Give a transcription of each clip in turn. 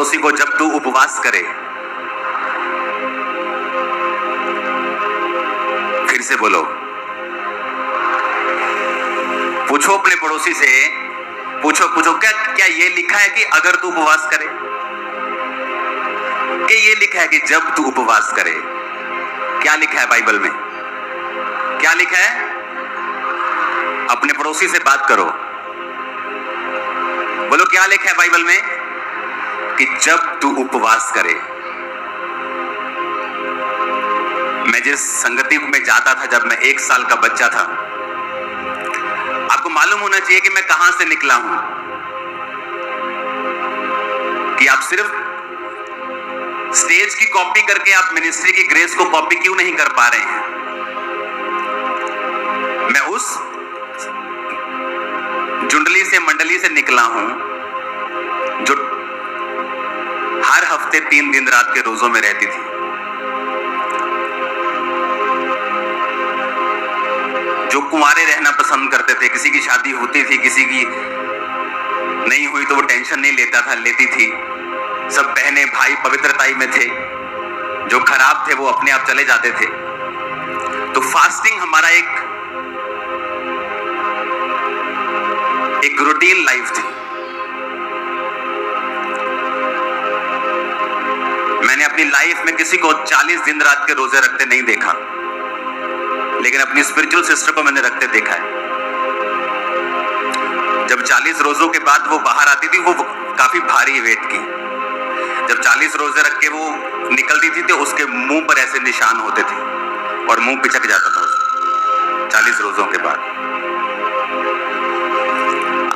पड़ोसी को, जब तू उपवास करे। फिर से बोलो, पूछो अपने पड़ोसी से, पूछो क्या क्या ये लिखा है कि अगर तू उपवास करे? कि ये लिखा है कि जब तू उपवास करे? क्या लिखा है बाइबल में? क्या लिखा है? अपने पड़ोसी से बात करो, बोलो क्या लिखा है बाइबल में? कि जब तू उपवास करे। मैं जिस संगति में जाता था जब मैं 1 साल का बच्चा था, आपको मालूम होना चाहिए कि मैं कहां से निकला हूं, कि आप सिर्फ स्टेज की कॉपी करके आप मिनिस्ट्री की ग्रेस को कॉपी क्यों नहीं कर पा रहे हैं? मैं उस जुंडली से मंडली से निकला हूं जो हर हफ्ते 3 दिन रात के रोजों में रहती थी, जो कुंवारे रहना पसंद करते थे। किसी की शादी होती थी, किसी की नहीं हुई तो वो टेंशन नहीं लेती थी। सब बहनें भाई पवित्रताई में थे, जो खराब थे वो अपने आप चले जाते थे। तो फास्टिंग हमारा एक रूटीन लाइफ थी। मैंने अपनी लाइफ में किसी को 40 दिन रात के रोजे रखते नहीं देखा, लेकिन अपनी स्पिरिचुअल सिस्टर को मैंने रखते देखा है। जब 40 रोजों के बाद वो बाहर आती थी, वो काफी भारी वेट की। जब 40 रोजे रख के वो निकलती थी तो उसके मुंह पर ऐसे निशान होते थे और मुंह पिचक जाता था 40 रोजों के बाद।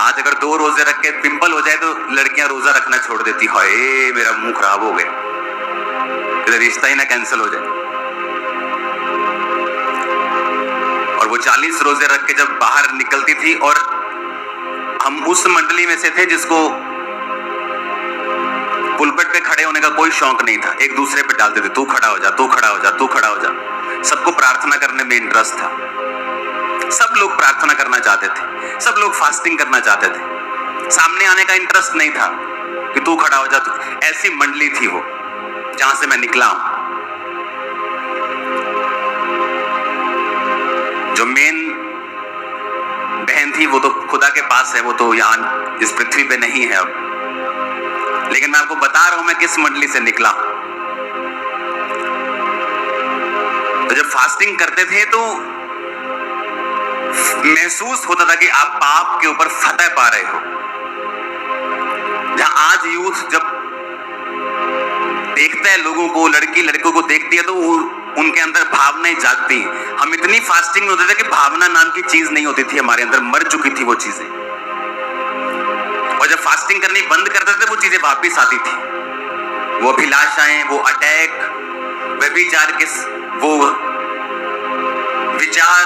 आज अगर 2 रोजे रख के पिंपल हो जाए तो लड़कियां रोजा रखना छोड़ देती, हाय मेरा मुंह खराब हो गया, रिश्ता ही ना कैंसिल हो जाए। और वो 40 रोजे रख के जब बाहर निकलती थी, और हम उस मंडली में से थे जिसको पुलपट पे खड़े होने का कोई शौक नहीं था। एक दूसरे पे डालते थे, तू खड़ा हो जा, तू खड़ा हो जा, तू खड़ा हो जा। सबको प्रार्थना करने में इंटरेस्ट था, सब लोग प्रार्थना करना चाहते थे, सब लोग फास्टिंग करना चाहते थे। सामने आने का इंटरेस्ट नहीं था कि तू खड़ा हो जा। ऐसी मंडली थी वो जहां से मैं निकला हूं। जो मेन बहन थी वो तो खुदा के पास है, वो तो यहां इस पृथ्वी पे नहीं है अब, लेकिन मैं आपको बता रहा हूं मैं किस मंडली से निकला हूं। तो जब फास्टिंग करते थे तो महसूस होता था कि आप पाप के ऊपर फतह पा रहे हो। जहां आज यूथ जब देखता है लोगों को, लड़की लड़कों को देखती है तो उनके अंदर भावनाएं जागती। हम इतनी फास्टिंग में होते थे कि भावना नाम की चीज नहीं होती थी हमारे अंदर, मर चुकी थी वो चीजें। और जब फास्टिंग करनी बंद करते थे वो चीजें वापस आती थी, वो अभिलाषाएं, वो अटैक, व्यभिचार के वो विचार,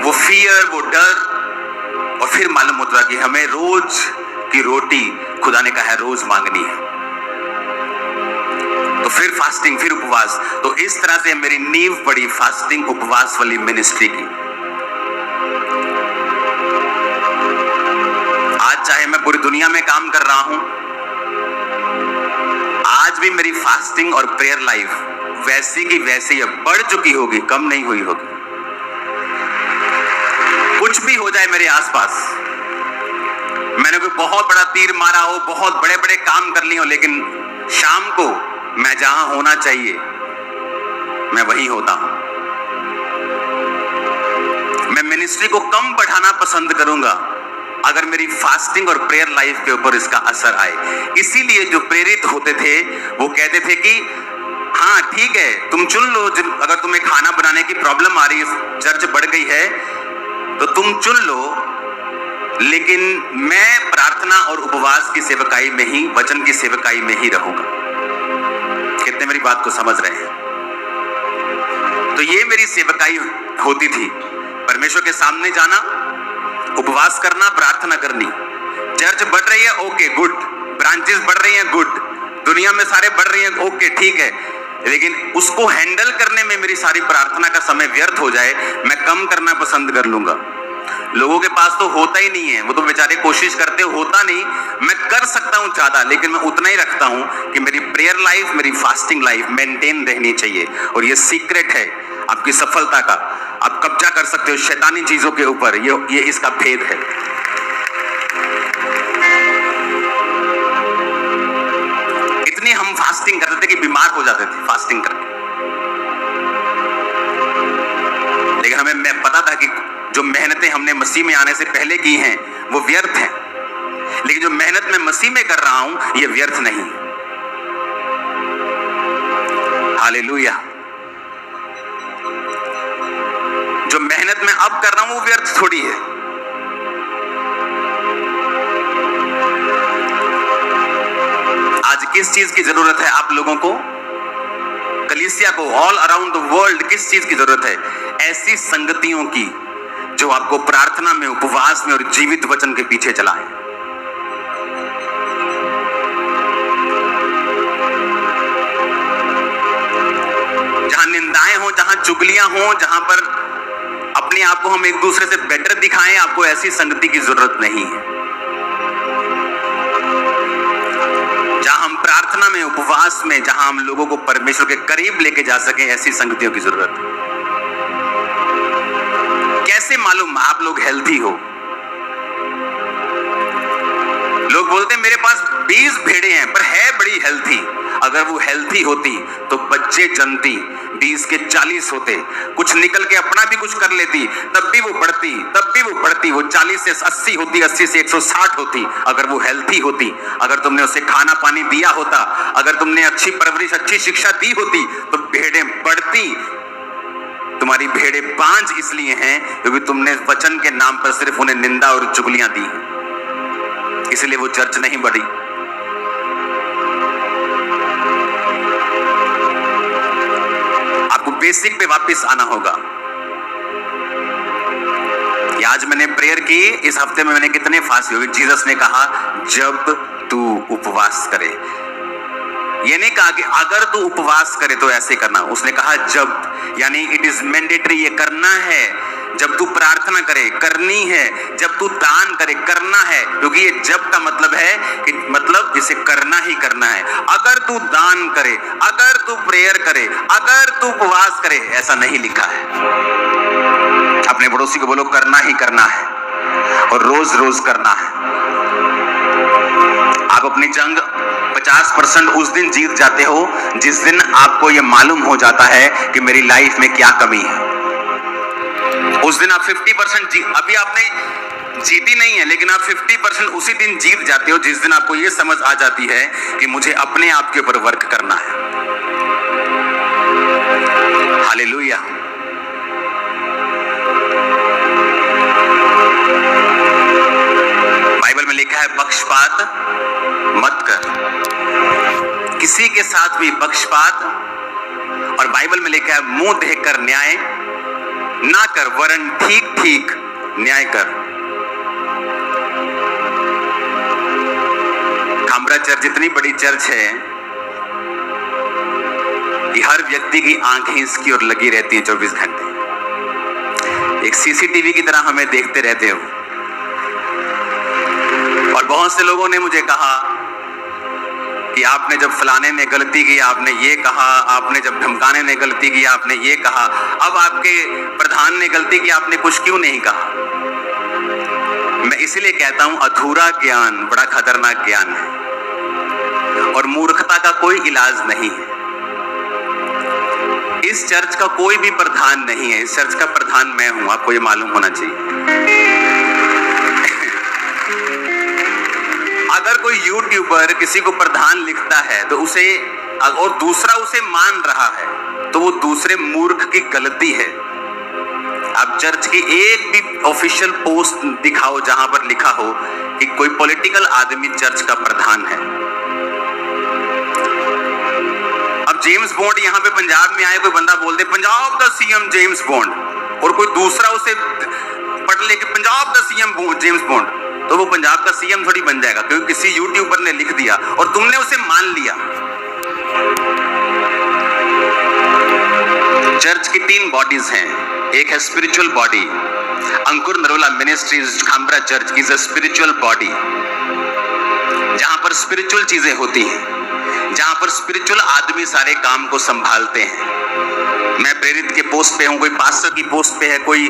वो फियर, वो डर। और फिर मालूम होता कि हमें रोज की रोटी खुदा ने कहा है रोज मांगनी है। तो फिर फास्टिंग, फिर उपवास। तो इस तरह से मेरी नींव पड़ी फास्टिंग उपवास वाली मिनिस्ट्री की। आज चाहे मैं पूरी दुनिया में काम कर रहा हूं, आज भी मेरी फास्टिंग और प्रेयर लाइफ वैसी की वैसी है, बढ़ चुकी होगी, कम नहीं हुई होगी। कुछ भी हो जाए मेरे आसपास, मैंने कोई बहुत बड़ा तीर मारा हो, बहुत बड़े बड़े काम कर लिए हो, लेकिन शाम को मैं जहां होना चाहिए मैं वहीं होता हूं। मैं मिनिस्ट्री को कम बढ़ाना पसंद करूंगा अगर मेरी फास्टिंग और प्रेयर लाइफ के ऊपर इसका असर आए। इसीलिए जो प्रेरित होते थे वो कहते थे कि हाँ ठीक है, तुम चुन लो, अगर तुम्हें खाना बनाने की प्रॉब्लम आ रही है, चर्च बढ़ गई है तो तुम चुन लो, लेकिन मैं प्रार्थना और उपवास की सेवकाई में ही, वचन की सेवकाई में ही रहूंगा। कितने मेरी बात को समझ रहे हैं? तो ये मेरी सेवकाई होती थी, परमेश्वर के सामने जाना, उपवास करना, प्रार्थना करनी। चर्च बढ़ रही है, ओके गुड, ब्रांचेस बढ़ रही हैं, गुड, दुनिया में सारे बढ़ रही हैं, ओके ठीक है, लेकिन उसको हैंडल करने में मेरी सारी प्रार्थना का समय व्यर्थ हो जाए, मैं कम करना पसंद कर लूंगा। लोगों के पास तो होता ही नहीं है, वो तो बेचारे कोशिश करते होता नहीं। मैं कर सकता हूं ज्यादा, लेकिन मैं उतना ही रखता हूं कि मेरी प्रेयर लाइफ, मेरी फास्टिंग लाइफ मेंटेन रहनी चाहिए। और ये सीक्रेट है आपकी सफलता का। आप कब्जा कर सकते हो शैतानी चीजों के ऊपर, ये इसका भेद है। इतनी हम फास्टिंग करते थे कि बीमार हो जाते थे फास्टिंग करके, लेकिन हमें पता था कि जो मेहनतें हमने मसीह में आने से पहले की हैं वो व्यर्थ हैं, लेकिन जो मेहनत मैं मसीह में कर रहा हूं ये व्यर्थ नहीं। हालेलुया। जो मेहनत मैं अब कर रहा हूं वो व्यर्थ थोड़ी है। आज किस चीज की जरूरत है आप लोगों को, कलीसिया को, ऑल अराउंड द वर्ल्ड किस चीज की जरूरत है? ऐसी संगतियों की जो आपको प्रार्थना में, उपवास में और जीवित वचन के पीछे चलाए। जहां निंदाएं हो, जहां चुगलियां हो, जहां पर अपने आप को हम एक दूसरे से बेटर दिखाएं, आपको ऐसी संगति की जरूरत नहीं है। जहां हम प्रार्थना में, उपवास में, जहां हम लोगों को परमेश्वर के करीब लेके जा सकें, ऐसी संगतियों की जरूरत है। कैसे मालूम आप लोग हेल्थी हो? लोग बोलते हैं मेरे पास 20 भेड़े हैं पर है बड़ी हेल्थी। अगर वो हेल्थी होती तो बच्चे जन्मती, 20 के 40 होते, कुछ निकल के अपना भी कुछ कर लेती, तब भी वो बढ़ती, वो 40 से 80 होती, 80 से 160 होती। अगर वो हेल्थी होती, अगर तुमने उसे खाना पानी दिया होता, अगर तुमने अच्छी परवरिश, अच्छी शिक्षा दी होती, तो भेड़ें बढ़ती। तुम्हारी भेड़ें बांझ इसलिए हैं क्योंकि तुमने वचन के नाम पर सिर्फ उन्हें निंदा और चुगलियां दी, इसलिए वो चर्च नहीं बढ़ी। आपको बेसिक पे वापस आना होगा। आज मैंने प्रेयर की, इस हफ्ते में मैंने कितने फास्ट किए? जीसस ने कहा जब तू उपवास करे, ये नहीं कहा कि अगर तू उपवास करे तो ऐसे करना, उसने कहा जब, यानी इट इज मैंडेटरी, ये करना है। जब तू प्रार्थना करे करनी है, जब तू दान करे करना है, क्योंकि ये जब का मतलब है कि मतलब इसे करना ही करना है। अगर तू दान करे, अगर तू प्रेयर करे, अगर तू उपवास करे, ऐसा नहीं लिखा है। अपने पड़ोसी को बोलो करना ही करना है और रोज रोज करना है। आप अपनी जंग 50% उस दिन जीत जाते हो जिस दिन आपको यह मालूम हो जाता है कि मेरी लाइफ में क्या कमी है। उस दिन आप 50% अभी आपने जीती नहीं है, लेकिन आप 50% उसी दिन जीत जाते हो जिस दिन आपको यह समझ आ जाती है कि मुझे अपने आप के ऊपर वर्क करना है। हालेलुया। बाइबल में लिखा है पक्षपात मत कर, किसी के साथ भी पक्षपात, और बाइबल में लिखा है मुंह देखकर न्याय ना कर, वरन ठीक ठीक न्याय कर। खामरा चर्च जितनी बड़ी चर्च है कि हर व्यक्ति की आंखें इसकी ओर लगी रहती हैं 24 घंटे, एक सीसीटीवी की तरह हमें देखते रहते हो। और बहुत से लोगों ने मुझे कहा कि आपने जब फलाने ने गलती की आपने ये कहा, आपने जब धमकाने ने गलती की आपने ये कहा, अब आपके प्रधान ने गलती की आपने कुछ क्यों नहीं कहा? मैं इसलिए कहता हूं अधूरा ज्ञान बड़ा खतरनाक ज्ञान है और मूर्खता का कोई इलाज नहीं है। इस चर्च का कोई भी प्रधान नहीं है, इस चर्च का प्रधान मैं हूं, आपको ये मालूम होना चाहिए। अगर कोई यूट्यूबर किसी को प्रधान लिखता है तो उसे, और दूसरा उसे मान रहा है, तो वो दूसरे मूर्ख की गलती है। आप चर्च की एक भी ऑफिशियल पोस्ट दिखाओ जहां पर लिखा हो कि कोई पॉलिटिकल आदमी चर्च का प्रधान है। अब जेम्स बॉन्ड यहां पे पंजाब में आए, कोई बंदा बोल दे पंजाब का सीएम जेम्स बॉन्ड, और कोई दूसरा उसे पढ़ ले कि पंजाब का सीएम जेम्स बॉन्ड, तो वो पंजाब का सीएम थोड़ी बन जाएगा क्योंकि किसी यूट्यूबर ने लिख दिया और तुमने उसे मान लिया। चर्च की 3 बॉडीज हैं, एक है spiritual body, Ankur Narola ministries Khamra church is a spiritual body, जहां पर स्पिरिचुअल चीजें होती हैं, जहां पर स्पिरिचुअल आदमी सारे काम को संभालते हैं। मैं प्रेरित के पोस्ट पे हूं, कोई पास्टर की पोस्ट पे है, कोई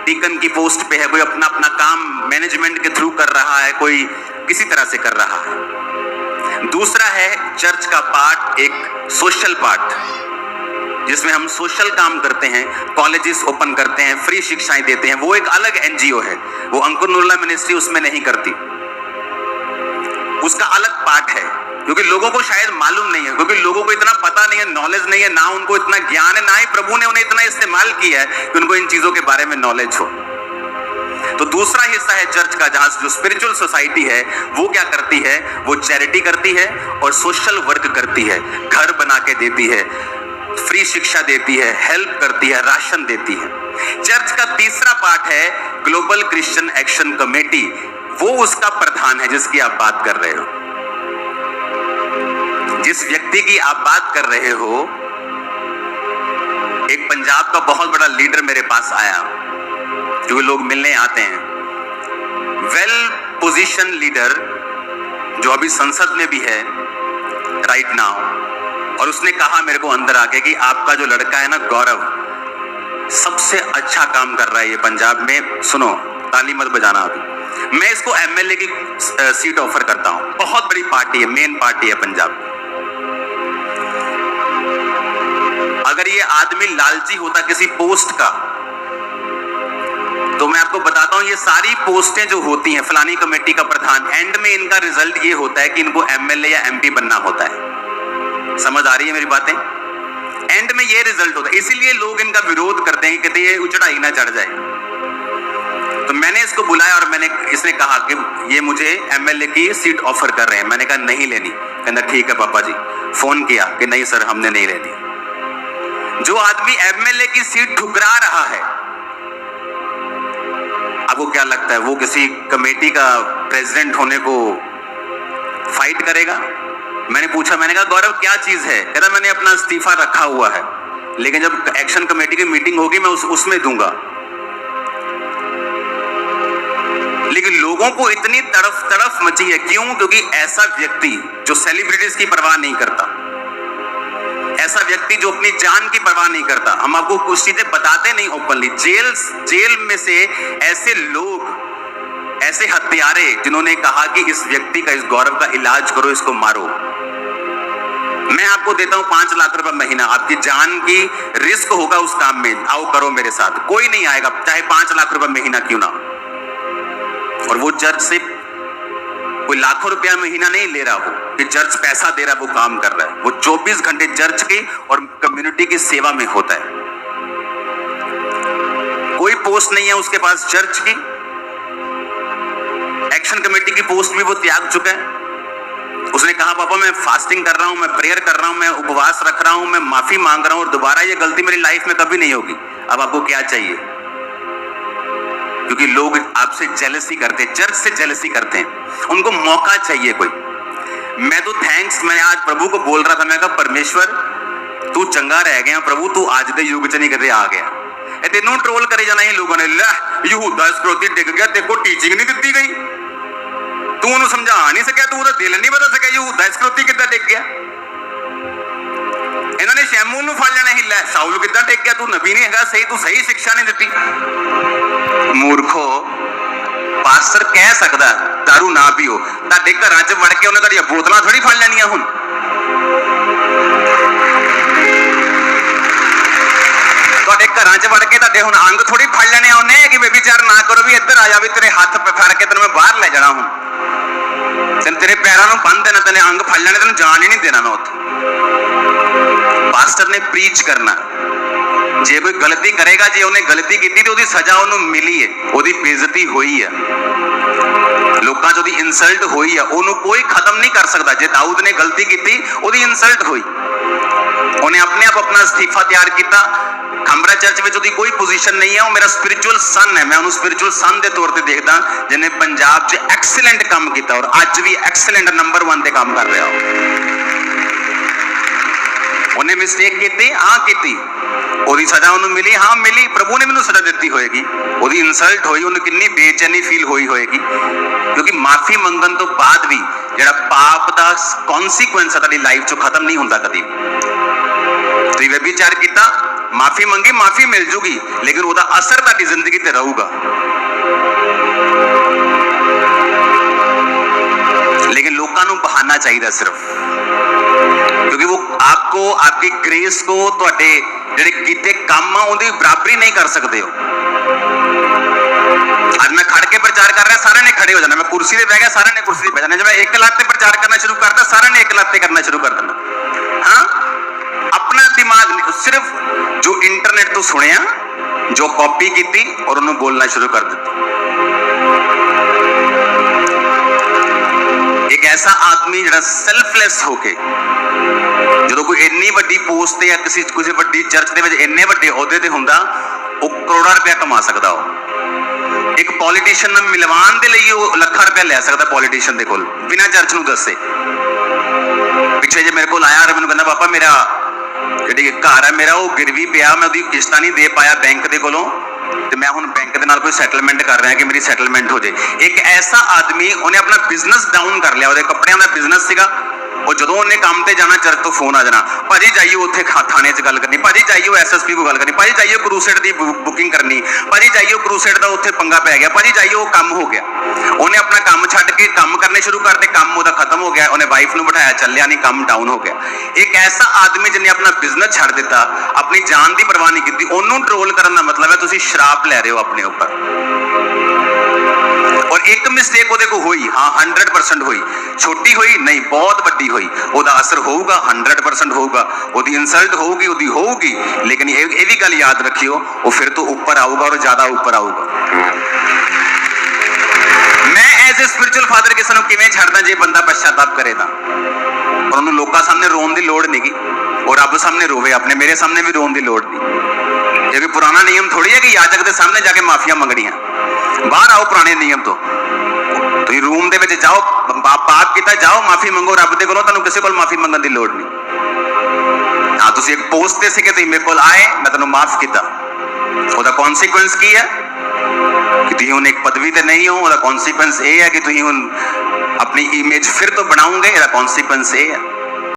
डीकन की पोस्ट पे है, कोई अपना अपना काम मैनेजमेंट के थ्रू कर रहा है, कोई किसी तरह से कर रहा है। दूसरा है चर्च का पार्ट, एक सोशल पार्ट, जिसमें हम सोशल काम करते हैं, कॉलेजेस ओपन करते हैं, फ्री शिक्षाएं देते हैं। वो एक अलग एनजीओ है, वो अंकुर नरोला मिनिस्ट्री उसमें नहीं करती, उसका अलग पार्ट है। क्योंकि लोगों को शायद मालूम नहीं है, क्योंकि लोगों को इतना पता नहीं है, नॉलेज नहीं है, ना उनको इतना ज्ञान है, ना ही प्रभु ने उन्हें इतना इस्तेमाल किया है कि उनको इन चीजों के बारे में नॉलेज हो। तो दूसरा हिस्सा है चर्च का, जहां जो स्पिरिचुअल सोसाइटी है वो क्या करती है, वो चैरिटी करती है और सोशल वर्क करती है, घर बना के देती है, फ्री शिक्षा देती है, हेल्प करती है, राशन देती है। चर्च का तीसरा पार्ट है ग्लोबल क्रिश्चियन एक्शन कमेटी, वो उसका प्रधान है जिसकी आप बात कर रहे हो। जिस व्यक्ति की आप बात कर रहे हो, एक पंजाब का बहुत बड़ा लीडर मेरे पास आया, जो लोग मिलने आते हैं, वेल पोजीशन लीडर जो अभी संसद में भी है राइट नाउ, और उसने कहा मेरे को अंदर आके कि आपका जो लड़का है ना गौरव, सबसे अच्छा काम कर रहा है ये पंजाब में। सुनो, ताली मत बजाना अभी, मैं इसको एमएलए की सीट ऑफर करता हूं। बहुत बड़ी पार्टी है, मेन पार्टी है पंजाब। अगर ये आदमी लालची होता किसी पोस्ट का, तो मैं आपको बताता हूं, ये सारी पोस्टें जो होती हैं, फलानी कमेटी का प्रधान, एंड में इनका रिजल्ट ये होता है कि इनको एमएलए या एमपी बनना होता है। समझ आ रही है मेरी बातें? एंड में ये रिजल्ट होता है, इसीलिए लोग इनका विरोध करते हैं, कहते हैं ये चढ़ाई ना चढ़ जाए। तो मैंने इसको बुलाया और इसने कहा कि ये मुझे एमएलए की सीट ऑफर कर रहे हैं। मैंने कहा नहीं लेनी। कहना ठीक है पापा जी। फोन किया कि नहीं सर हमने नहीं लेनी। जो आदमी एमएलए की सीट ठुकरा रहा है, आपको क्या लगता है वो किसी कमेटी का प्रेसिडेंट होने को फाइट करेगा? मैंने पूछा, मैंने कहा गौरव क्या चीज है? कहता मैंने अपना इस्तीफा रखा हुआ है, लेकिन जब एक्शन कमेटी की मीटिंग होगी मैं उसमें दूंगा। लेकिन लोगों को इतनी तड़फ मची है, क्यों? क्योंकि ऐसा व्यक्ति जो सेलिब्रिटीज की परवाह नहीं करता, ऐसा व्यक्ति जो अपनी जान की परवाह नहीं करता, हम आपको कुछ चीजें बताते नहीं ओपनली, जेल में से ऐसे लोग, ऐसे हत्यारे जिन्होंने कहा कि इस व्यक्ति का, इस गौरव का इलाज करो, इसको मारो, मैं आपको देता हूं 5 लाख रुपए महीना, आपकी जान की रिस्क होगा उस काम में, आओ करो मेरे साथ। कोई नहीं आएगा, चाहे 5 लाख रुपए महीना क्यों ना। और वो चर्च से कोई लाखों रुपया महीना नहीं ले रहा, वो कि चर्च पैसा दे रहा, वो काम कर रहा है। वो 24 घंटे चर्च की और कम्युनिटी की सेवा में होता है। कोई पोस्ट नहीं है उसके पास चर्च की, एक्शन कमेटी की पोस्ट भी वो त्याग चुका है। उसने कहा पापा मैं फास्टिंग कर रहा हूं, मैं प्रेयर कर रहा हूं, मैं उपवास रख रहा हूं, मैं माफी मांग रहा हूं, और दोबारा ये गलती मेरी लाइफ में कभी नहीं होगी। अब आपको क्या चाहिए? क्योंकि लोग आपसे जेलसी करते हैं, चर्च से जेलसी करते हैं, उनको मौका चाहिए कोई। मैं तो मैं आज प्रभु को बोल रहा था, मैं कहा परमेश्वर तू चंगा रह गया प्रभु, तू आज दे युग च नहीं कदे आ गया। तेनों ट्रोल करे जाना ही लोगों ने, यहूदा इस्करियोती डिग गया, तेरे को टीचिंग नहीं दी गई, तू उन्हें समझा नहीं सकिया, तू उहदा दिल नहीं बदल सकिया, यहूदा इस्करियोती किद्दां डिग गया। इन्होंने शैमूल नूं फड़ लेना ही, लै शाऊल किद्दां डिग गया, तू नबी नहीं हैगा, सही तू सही शिक्षा नहीं दी। मूर्खो, पास्टर कह सकदा दारू ना पीओ, तुहाडे घरां च वड़ के उन्हें तुहाडीआं बोतलां थोड़ी फड़ लैणीआं हुण। तुहाडे घरां च वड़ के तुहाडे हुण अंग थोड़ी फड़ लैणे उन्हें कि बेबीचार ना करो, भी इधर आ जा, भी तेरे हाथ फड़ के तैनूं मैं बाहर ले जाना, हुण तेरे पैरां नूं बंन देना, तेने अंग फड़ लैणे, तैनूं जान ही नहीं देना मैं उत्थे। पास्टर ने प्रीच करना, जे कोई गलती करेगा, जे उन्हें गलती की तो उसकी सजा उन्हें मिली है, उसकी बेइज्जती हुई है, लोगों च उसकी इंसल्ट हुई है, उन्हें कोई खत्म नहीं कर सकता। जे दाऊद ने गलती की उसकी इंसल्ट हुई, उन्हें अपने आप अपना इस्तीफा तैयार किया। खामरा चर्च में उसकी कोई पोजीशन नहीं है, वो मेरा स्पिरिचुअल सन है, मैं उन्हें स्पिरिचुअल सन के तौर पर देखता, जिन्हें पंजाब च एक्सीलेंट काम किया और अज भी एक्सीलेंट नंबर 1 ते काम कर रहा हो। ਉਹਨੇ ਮਿਸਟੇਕ ਕੀਤੀ, ਹਾਂ ਕੀਤੀ, ਉਹਦੀ ਸਜ਼ਾ ਉਹਨੂੰ ਮਿਲੀ, ਹਾਂ ਮਿਲੀ, ਪ੍ਰਭੂ ਨੇ ਮੈਨੂੰ ਸਜ਼ਾ ਦਿੱਤੀ ਹੋਏਗੀ, ਉਹਦੀ ਇਨਸਲਟ ਹੋਈ, ਉਹਨੂੰ ਕਿੰਨੀ ਬੇਚੈਨੀ ਫੀਲ ਹੋਈ ਹੋਏਗੀ, ਕਿਉਂਕਿ ਮਾਫੀ ਮੰਗਣ ਤੋਂ ਬਾਅਦ ਵੀ ਜਿਹੜਾ ਪਾਪ ਦਾ ਕੌਨਸੀਕੁਐਂਸ ਤੁਹਾਡੀ ਲਾਈਫ 'ਚੋਂ ਖਤਮ ਨਹੀਂ ਹੁੰਦਾ ਕਦੀ ਵੀ। ਤੁਸੀਂ ਵਿਚਾਰ ਕੀਤਾ, ਮਾਫੀ ਮੰਗੀ, ਮਾਫੀ ਮਿਲ ਜੂਗੀ, ਲੇਕਿਨ ਉਹਦਾ ਅਸਰ ਤੁਹਾਡੀ ਜ਼ਿੰਦਗੀ ਤੇ ਰਹੂਗਾ। लेकिन लोगों को बहाना चाहिए सिर्फ, क्योंकि वो आपको, आपकी ग्रेस को, तुहाडे जिहड़े कीते काम आ उहदी बराबरी नहीं कर सकते हो। आज मैं खड़ के प्रचार कर रहा, सारे ने खड़े हो जाना, मैं कुर्सी पे बह गया, सारे ने कुर्सी पे बह जाना, जब मैं एक लत पे प्रचार करना शुरू करता, सारे ने एक लत पे करना शुरू कर देना। हाँ, अपना दिमाग सिर्फ जो इंटरनेट तो सुनिया, जो कॉपी की और उन्होंने बोलना शुरू कर दिया। एक ऐसा आदमी जिहड़ा सैल्फलैस होके, जो कोई इन्नी वड्डी पोस्ट या किसी वड्डी चर्च दे विच इन्ने वड्डे अहुदे ते हुंदा, वो करोड़ां रुपया कमा सकदा। हो एक पॉलिटिशियन नाल मिलवान दे लई वो लाखां रुपया लै सकदा पॉलिटिशियन दे कोल, बिना चर्च नूं दस्से। पिछे जे मेरे कोल आया और मैनूं कहंदा पापा मेरा जिहड़ी घर है मेरा वो गिरवी पिया, मैं उहदी किश्तां नहीं दे पाया बैंक दे कोलों, तो मैं हुण बैंक के नाल कोई सैटलमेंट कर रहा कि मेरी सैटलमेंट हो जाए। एक ऐसा आदमी, उन्हें अपना बिजनेस डाउन कर लिया, वो कपड़ियां का बिजनेस सीगा, और जो उन्हें काम ते जाना चर्च तो फोन आ जाना, भाजी जाइए उत्थे थाने च गल करनी, भाजी जाइए SSP को गल करनी, भाजी जाइए क्रूसेड की बुकिंग करनी, भाजी जाइए क्रूसेड का उत्थे पंगा पै गया, भाजी जाइए वो काम हो गया। उन्हें अपना काम छड्ड के काम करने शुरू करते, काम उहदा खत्म हो गया, उन्हें वाइफ नूं बिठाया, चलिया नहीं, काम डाउन हो गया। एक ऐसा आदमी जिन्हें अपना बिजनेस छड्ड दिता, अपनी जान की परवाह नहीं की, उन्होंने ट्रोल करने का मतलब है तुसीं शराब लै रहे हो अपने ऊपर। और एक मिस्टेक वो को हुई, हाँ 100% हुई, छोटी हुई नहीं, बहुत वड्डी हुई, उसका असर होगा, 100% होगा, उसकी इंसल्ट होगी, लेकिन ये भी गल याद रखियो, वो फिर तो ऊपर आऊगा और ज्यादा ऊपर आऊगा। मैं एज ए स्पिरिचुअल फादर किसी को किवें छड्डदा जे बंदा पश्चाताप करे तां, और उन्होंने लोगों सामने रोन की लोड़ नहीं, और रब सामने रोवे, अपने मेरे सामने भी रोन की लोड़ नहीं। ये भी पुराना नियम थोड़ी है कि याजक के सामने जाके माफिया मंगनियां, बाहर आओ पुराने नियम तो रूम दे विच जाओ, पाप किया जाओ, माफी मंगो रब दे कोलों, तुहानूं किसी कोल माफी मंगण दी लोड़ नहीं। हाँ तुसीं एक पोस्ट ते सीगे, तुसीं मेरे कोल आए, मैं तुहानूं माफ किया, उसका कॉन्सीक्वेंस की है कि तुसीं हुण एक पदवी ते नहीं हो, उसका कॉन्सीक्वेंस ये है कि तुसीं हुण अपनी इमेज फिर तो बनाओगे, इसका कॉन्सीक्वेंस ये है।